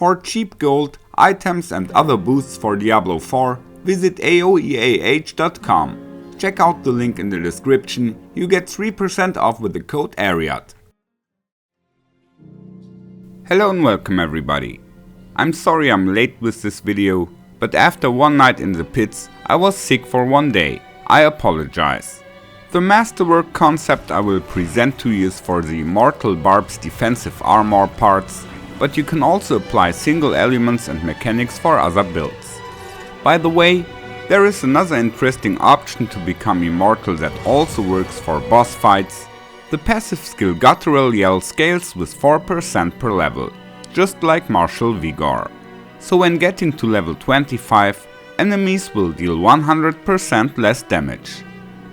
For cheap gold, items and other boosts for Diablo 4, visit aoeah.com. Check out the link in the description, you get 3% off with the code ARIAT. Hello and welcome everybody. I'm sorry I'm late with this video, but after one night in the pits, I was sick for one day. I apologize. The Masterword concept I will present to you is for the Immortal Barbs defensive armor parts, but you can also apply single elements and mechanics for other builds. By the way, there is another interesting option to become immortal that also works for boss fights. The passive skill Guttural Yell scales with 4% per level, just like Martial Vigor. So when getting to level 25, enemies will deal 100% less damage.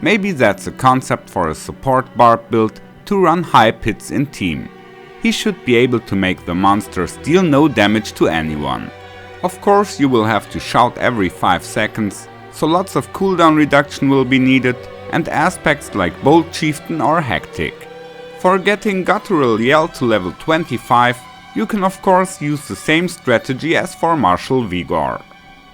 Maybe that's a concept for a support Barb build to run high pits in team. He should be able to make the monsters deal no damage to anyone. Of course you will have to shout every 5 seconds, so lots of cooldown reduction will be needed and aspects like Bold Chieftain or Hectic. For getting Guttural Yell to level 25, you can of course use the same strategy as for Martial Vigor.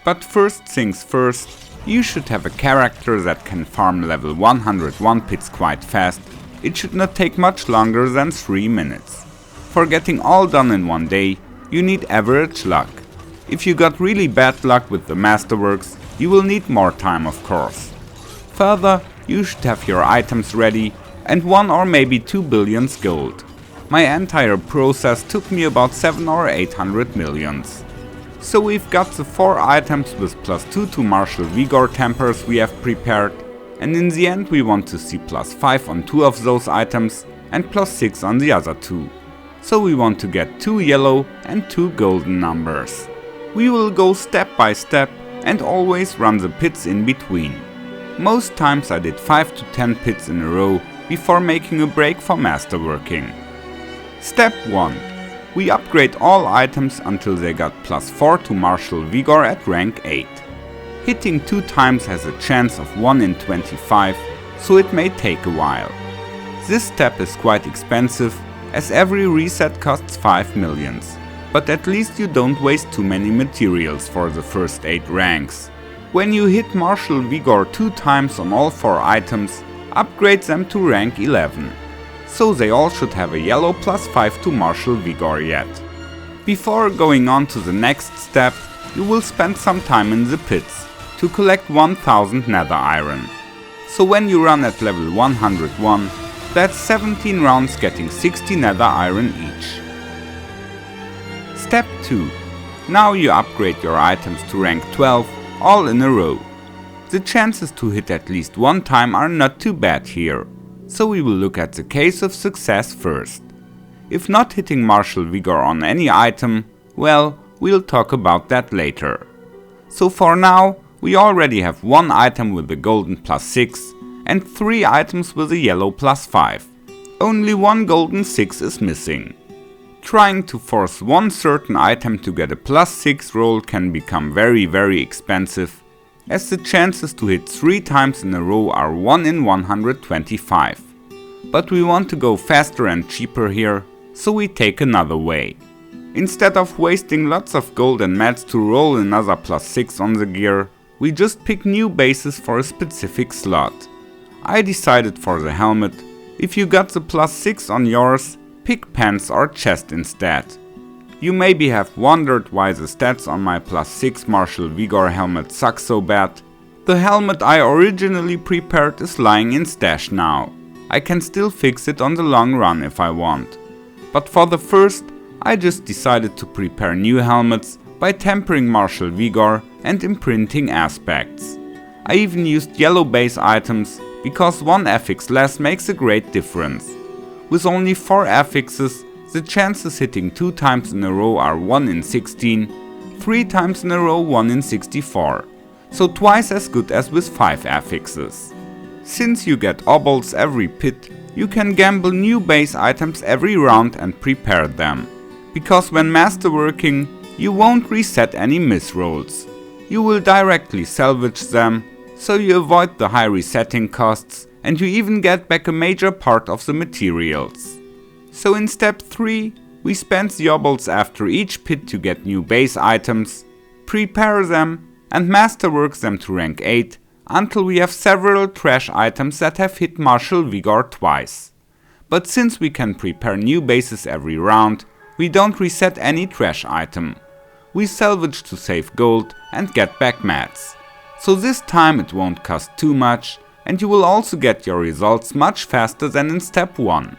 But first things first, you should have a character that can farm level 101 pits quite fast. It should not take much longer than 3 minutes. For getting all done in one day, you need average luck. If you got really bad luck with the Masterworks, you will need more time of course. Further, you should have your items ready and 1 or maybe 2 billion gold. My entire process took me about 7 or 800 millions. So we've got the 4 items with +2 to Martial Vigor tempers we have prepared, and in the end we want to see +5 on 2 of those items and +6 on the other 2. So we want to get 2 yellow and 2 golden numbers. We will go step by step and always run the pits in between. Most times I did 5 to 10 pits in a row before making a break for masterworking. Step 1. We upgrade all items until they got +4 to Martial Vigor at rank 8. Hitting 2 times has a chance of 1 in 25, so it may take a while. This step is quite expensive, as every reset costs 5 millions, but at least you don't waste too many materials for the first 8 ranks. When you hit Martial Vigor 2 times on all 4 items, upgrade them to rank 11. So they all should have a yellow +5 to Martial Vigor yet. Before going on to the next step, you will spend some time in the pits to collect 1000 nether iron. So when you run at level 101, that's 17 rounds getting 60 nether iron each. Step 2. Now you upgrade your items to rank 12, all in a row. The chances to hit at least 1 time are not too bad here, so we will look at the case of success first. If not hitting Martial Vigor on any item, well, we'll talk about that later. So for now, we already have 1 item with the golden +6 and 3 items with a yellow +5. Only 1 golden 6 is missing. Trying to force one certain item to get a +6 roll can become very expensive, as the chances to hit 3 times in a row are 1 in 125. But we want to go faster and cheaper here, so we take another way. Instead of wasting lots of gold and mats to roll another +6 on the gear, we just pick new bases for a specific slot. I decided for the helmet, if you got the +6 on yours, pick pants or chest instead. You maybe have wondered why the stats on my +6 Martial Vigor helmet suck so bad. The helmet I originally prepared is lying in stash now. I can still fix it on the long run if I want. But for the first, I just decided to prepare new helmets by tempering Martial Vigor and imprinting aspects. I even used yellow base items, because 1 affix less makes a great difference. With only 4 affixes, the chances hitting 2 times in a row are 1 in 16, 3 times in a row 1 in 64, so twice as good as with 5 affixes. Since you get obols every pit, you can gamble new base items every round and prepare them. Because when masterworking, you won't reset any misrolls. You will directly salvage them, so you avoid the high resetting costs and you even get back a major part of the materials. So in step 3, We spend the obols after each pit to get new base items, prepare them, and masterwork them to rank 8 until we have several trash items that have hit martial vigor twice. But since we can prepare new bases every round, we don't reset any trash item. We salvage to save gold and get back mats. So this time it won't cost too much, and you will also get your results much faster than in step 1.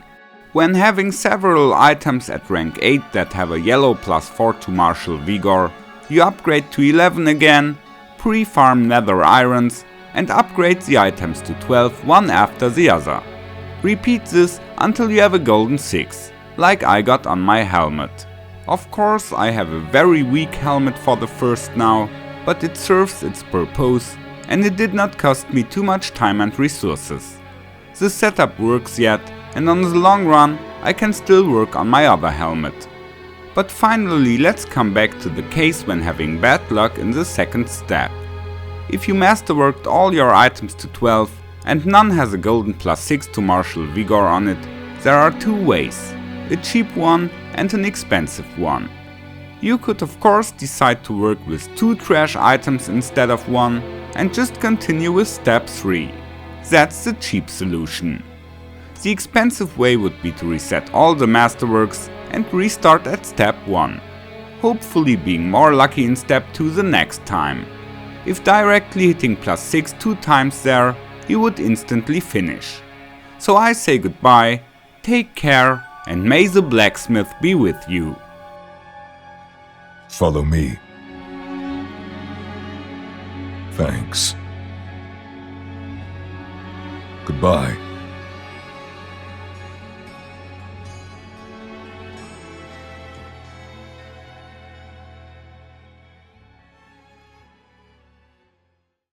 When having several items at rank 8 that have a yellow +4 to martial vigor, you upgrade to 11 again, pre-farm nether irons, and upgrade the items to 12 one after the other. Repeat this until you have a golden 6, like I got on my helmet. Of course I have a very weak helmet for the first now, but it serves its purpose and it did not cost me too much time and resources. The setup works yet, and on the long run I can still work on my other helmet. But finally let's come back to the case when having bad luck in the second step. If you masterworked all your items to 12 and none has a golden +6 to martial vigor on it, there are two ways, a cheap one and an expensive one. You could of course decide to work with 2 trash items instead of 1 and just continue with step 3. That's the cheap solution. The expensive way would be to reset all the masterworks and restart at step 1, hopefully being more lucky in step 2 the next time. If directly hitting +6 2 times there, you would instantly finish. So I say goodbye, take care, and may the blacksmith be with you. Follow me. Thanks. Goodbye.